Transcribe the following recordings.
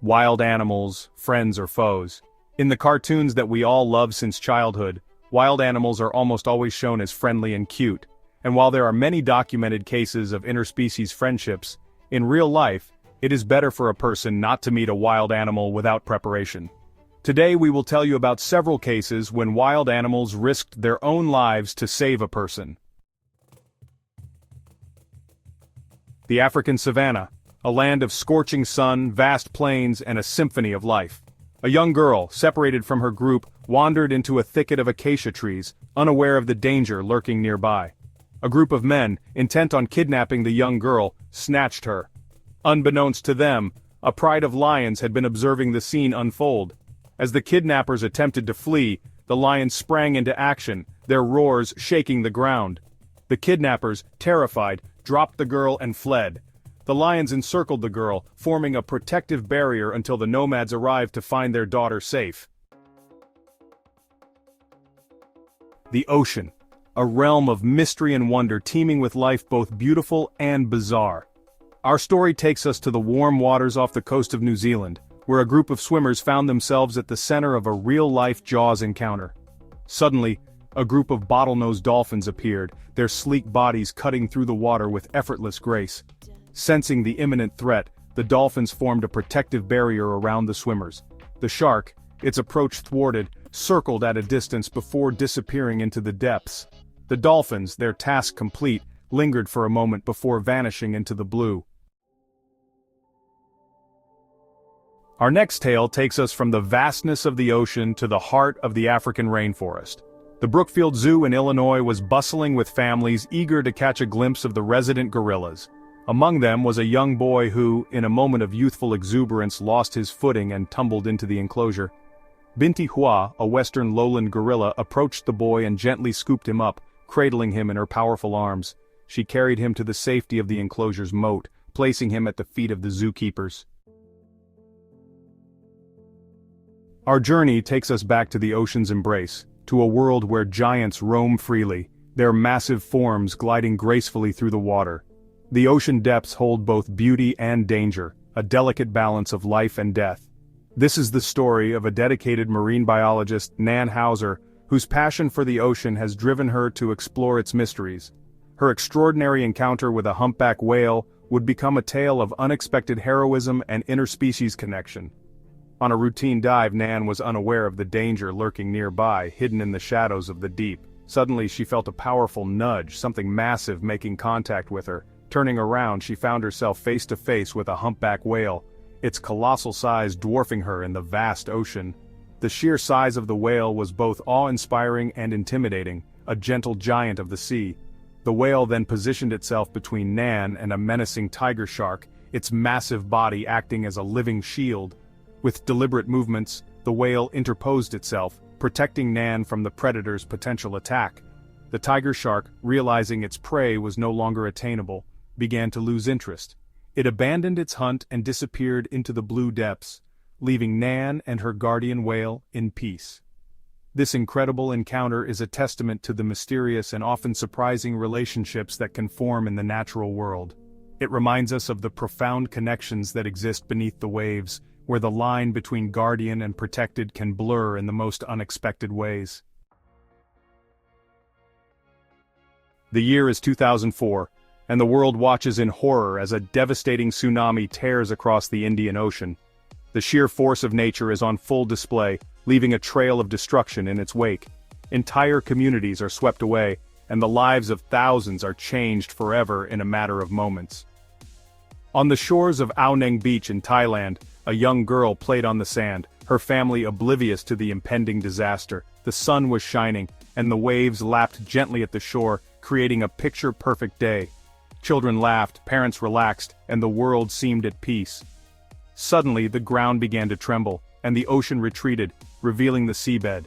Wild animals, friends or foes. In the cartoons that we all love since childhood, wild animals are almost always shown as friendly and cute. And while there are many documented cases of interspecies friendships, in real life, it is better for a person not to meet a wild animal without preparation. Today we will tell you about several cases when wild animals risked their own lives to save a person. The African savanna, a land of scorching sun, vast plains, and a symphony of life. A young girl, separated from her group, wandered into a thicket of acacia trees, unaware of the danger lurking nearby. A group of men, intent on kidnapping the young girl, snatched her. Unbeknownst to them, a pride of lions had been observing the scene unfold. As the kidnappers attempted to flee, the lions sprang into action, their roars shaking the ground. The kidnappers, terrified, dropped the girl and fled. The lions encircled the girl, forming a protective barrier until the nomads arrived to find their daughter safe. The ocean, a realm of mystery and wonder teeming with life both beautiful and bizarre. Our story takes us to the warm waters off the coast of New Zealand, where a group of swimmers found themselves at the center of a real-life Jaws encounter. Suddenly, a group of bottlenose dolphins appeared, their sleek bodies cutting through the water with effortless grace. Sensing the imminent threat, the dolphins formed a protective barrier around the swimmers. The shark, its approach thwarted, circled at a distance before disappearing into the depths. The dolphins, their task complete, lingered for a moment before vanishing into the blue. Our next tale takes us from the vastness of the ocean to the heart of the African rainforest. The Brookfield Zoo in Illinois was bustling with families eager to catch a glimpse of the resident gorillas. Among them was a young boy who, in a moment of youthful exuberance, lost his footing and tumbled into the enclosure. Binti Hua, a western lowland gorilla, approached the boy and gently scooped him up, cradling him in her powerful arms. She carried him to the safety of the enclosure's moat, placing him at the feet of the zookeepers. Our journey takes us back to the ocean's embrace, to a world where giants roam freely, their massive forms gliding gracefully through the water. The ocean depths hold both beauty and danger, a delicate balance of life and death. This is the story of a dedicated marine biologist, Nan Hauser, whose passion for the ocean has driven her to explore its mysteries. Her extraordinary encounter with a humpback whale would become a tale of unexpected heroism and interspecies connection. On a routine dive, Nan was unaware of the danger lurking nearby, hidden in the shadows of the deep. Suddenly she felt a powerful nudge, something massive making contact with her. Turning around, she found herself face to face with a humpback whale, its colossal size dwarfing her in the vast ocean. The sheer size of the whale was both awe-inspiring and intimidating, a gentle giant of the sea. The whale then positioned itself between Nan and a menacing tiger shark, its massive body acting as a living shield. With deliberate movements, the whale interposed itself, protecting Nan from the predator's potential attack. The tiger shark, realizing its prey was no longer attainable, began to lose interest. It abandoned its hunt and disappeared into the blue depths, leaving Nan and her guardian whale in peace. This incredible encounter is a testament to the mysterious and often surprising relationships that can form in the natural world. It reminds us of the profound connections that exist beneath the waves, where the line between guardian and protected can blur in the most unexpected ways. The year is 2004, and the world watches in horror as a devastating tsunami tears across the Indian Ocean. The sheer force of nature is on full display, leaving a trail of destruction in its wake. Entire communities are swept away, and the lives of thousands are changed forever in a matter of moments. On the shores of Ao Nang Beach in Thailand, a young girl played on the sand, her family oblivious to the impending disaster. The sun was shining, and the waves lapped gently at the shore, creating a picture-perfect day. Children laughed, parents relaxed, and the world seemed at peace. Suddenly, the ground began to tremble, and the ocean retreated, revealing the seabed.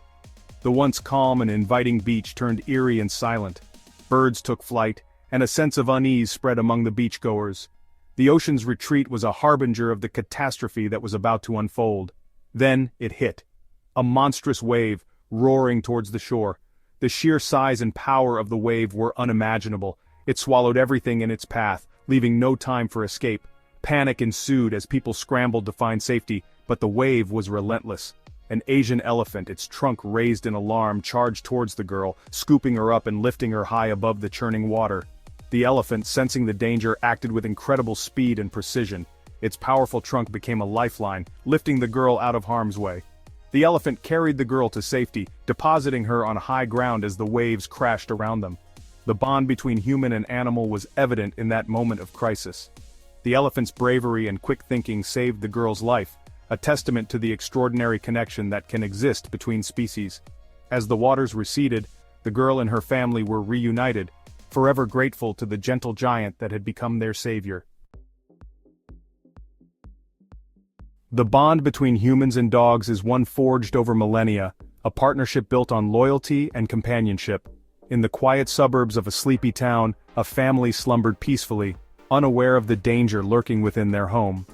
The once calm and inviting beach turned eerie and silent. Birds took flight, and a sense of unease spread among the beachgoers. The ocean's retreat was a harbinger of the catastrophe that was about to unfold. Then it hit. A monstrous wave, roaring towards the shore. The sheer size and power of the wave were unimaginable. It swallowed everything in its path, leaving no time for escape. Panic ensued as people scrambled to find safety, but the wave was relentless. An Asian elephant, its trunk raised in alarm, charged towards the girl, scooping her up and lifting her high above the churning water. The elephant, sensing the danger, acted with incredible speed and precision. Its powerful trunk became a lifeline, lifting the girl out of harm's way. The elephant carried the girl to safety, depositing her on high ground as the waves crashed around them. The bond between human and animal was evident in that moment of crisis. The elephant's bravery and quick thinking saved the girl's life, a testament to the extraordinary connection that can exist between species. As the waters receded, the girl and her family were reunited, forever grateful to the gentle giant that had become their savior. The bond between humans and dogs is one forged over millennia, a partnership built on loyalty and companionship. In the quiet suburbs of a sleepy town, a family slumbered peacefully, unaware of the danger lurking within their home.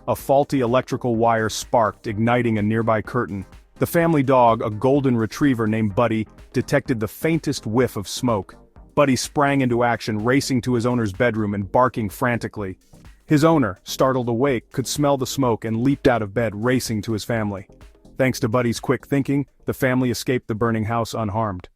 A faulty electrical wire sparked, igniting a nearby curtain. The family dog, a golden retriever named Buddy, detected the faintest whiff of smoke. Buddy sprang into action, racing to his owner's bedroom and barking frantically. His owner, startled awake, could smell the smoke and leaped out of bed, racing to his family. Thanks to Buddy's quick thinking, the family escaped the burning house unharmed.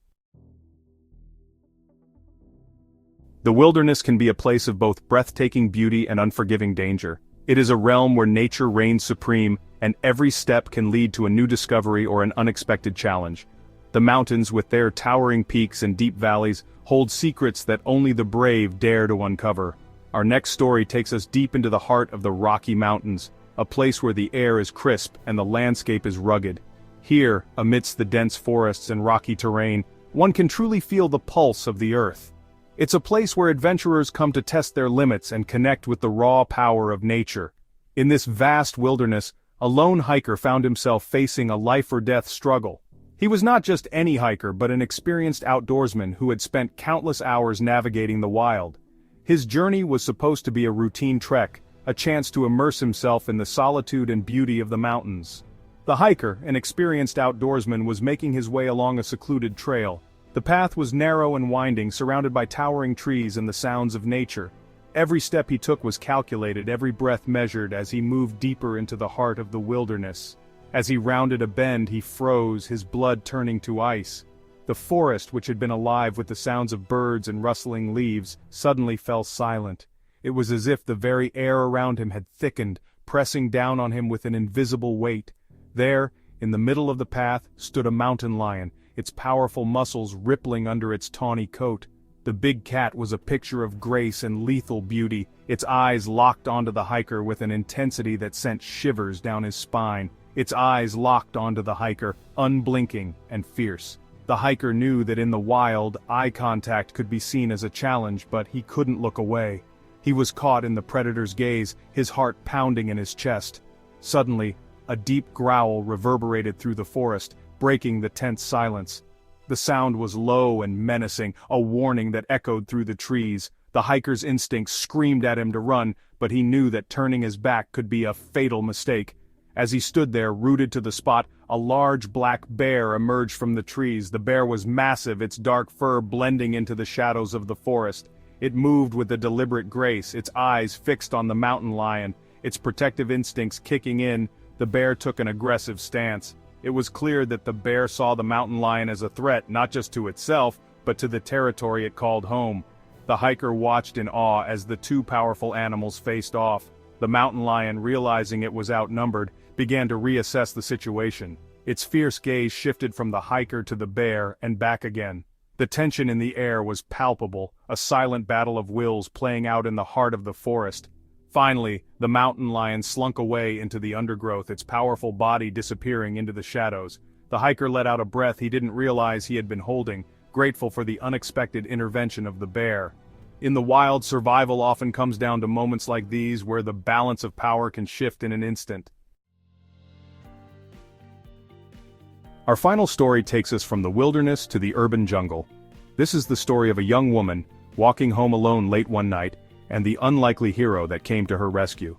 The wilderness can be a place of both breathtaking beauty and unforgiving danger. It is a realm where nature reigns supreme, and every step can lead to a new discovery or an unexpected challenge. The mountains, with their towering peaks and deep valleys, hold secrets that only the brave dare to uncover. Our next story takes us deep into the heart of the Rocky Mountains, a place where the air is crisp and the landscape is rugged. Here, amidst the dense forests and rocky terrain, one can truly feel the pulse of the earth. It's a place where adventurers come to test their limits and connect with the raw power of nature. In this vast wilderness, a lone hiker found himself facing a life-or-death struggle. He was not just any hiker but an experienced outdoorsman who had spent countless hours navigating the wild. His journey was supposed to be a routine trek, a chance to immerse himself in the solitude and beauty of the mountains. The hiker, an experienced outdoorsman, was making his way along a secluded trail. The path was narrow and winding, surrounded by towering trees and the sounds of nature. Every step he took was calculated, every breath measured as he moved deeper into the heart of the wilderness. As he rounded a bend, he froze, his blood turning to ice. The forest, which had been alive with the sounds of birds and rustling leaves, suddenly fell silent. It was as if the very air around him had thickened, pressing down on him with an invisible weight. There, in the middle of the path, stood a mountain lion, its powerful muscles rippling under its tawny coat. The big cat was a picture of grace and lethal beauty, its eyes locked onto the hiker with an intensity that sent shivers down his spine. Its eyes locked onto the hiker, unblinking and fierce. The hiker knew that in the wild, eye contact could be seen as a challenge, but he couldn't look away. He was caught in the predator's gaze, his heart pounding in his chest. Suddenly, a deep growl reverberated through the forest, breaking the tense silence. The sound was low and menacing, a warning that echoed through the trees. The hiker's instincts screamed at him to run, but he knew that turning his back could be a fatal mistake. As he stood there, rooted to the spot, a large black bear emerged from the trees. The bear was massive, its dark fur blending into the shadows of the forest. It moved with a deliberate grace, its eyes fixed on the mountain lion. Its protective instincts kicking in, the bear took an aggressive stance. It was clear that the bear saw the mountain lion as a threat not just to itself, but to the territory it called home. The hiker watched in awe as the two powerful animals faced off. The mountain lion, realizing it was outnumbered, began to reassess the situation. Its fierce gaze shifted from the hiker to the bear and back again. The tension in the air was palpable, a silent battle of wills playing out in the heart of the forest. Finally, the mountain lion slunk away into the undergrowth, its powerful body disappearing into the shadows. The hiker let out a breath he didn't realize he had been holding, grateful for the unexpected intervention of the bear. In the wild, survival often comes down to moments like these where the balance of power can shift in an instant. Our final story takes us from the wilderness to the urban jungle. This is the story of a young woman, walking home alone late one night, and the unlikely hero that came to her rescue.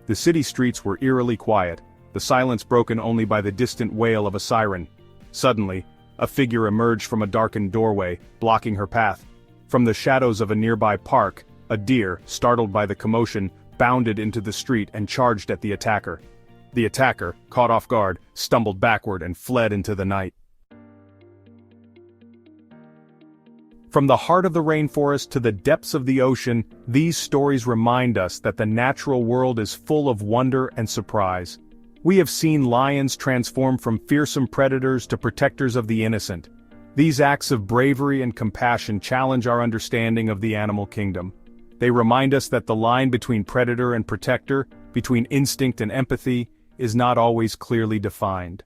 The city streets were eerily quiet, the silence broken only by the distant wail of a siren. Suddenly, a figure emerged from a darkened doorway, blocking her path. From the shadows of a nearby park, a deer, startled by the commotion, bounded into the street and charged at the attacker. The attacker, caught off guard, stumbled backward and fled into the night. From the heart of the rainforest to the depths of the ocean, these stories remind us that the natural world is full of wonder and surprise. We have seen lions transform from fearsome predators to protectors of the innocent. These acts of bravery and compassion challenge our understanding of the animal kingdom. They remind us that the line between predator and protector, between instinct and empathy, is not always clearly defined.